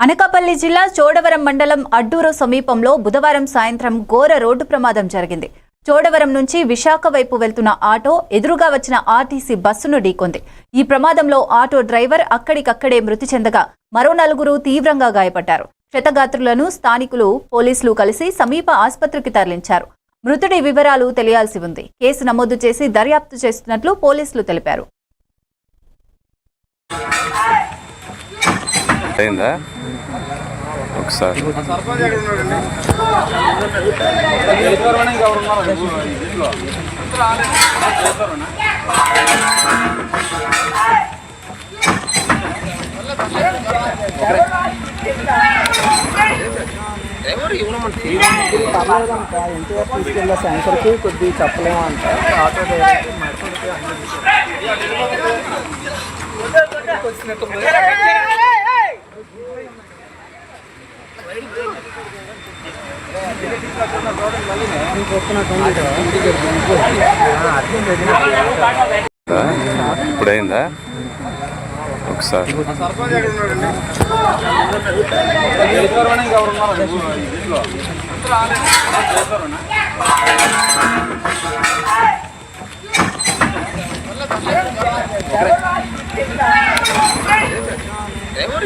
అనకాపల్లి జిల్లా చోడవరం మండలం అడ్డూరు సమీపంలో బుధవారం సాయంత్రం ఘోర రోడ్డు ప్రమాదం జరిగింది. చోడవరం నుంచి విశాఖ వైపు వెళ్తున్న ఆటో ఎదురుగా వచ్చిన ఆర్టీసీ బస్సును ఢీకొంది. ఈ ప్రమాదంలో ఆటో డ్రైవర్ అక్కడికక్కడే మృతి చెందగా మరో నలుగురు తీవ్రంగా గాయపడ్డారు. క్షతగాత్రులను స్థానికులు పోలీసులు కలిసి సమీప ఆసుపత్రికి తరలించారు. మృతుడి వివరాలు తెలియాల్సి ఉంది. కేసు నమోదు చేసి దర్యాప్తు చేస్తున్నట్లు పోలీసులు తెలిపారు. ఒకసారి సెన్సర్కి కొద్దిగా చెప్పలేము అంట ఆటో ఇప్పుడైందా ఒకసారి ఎవరు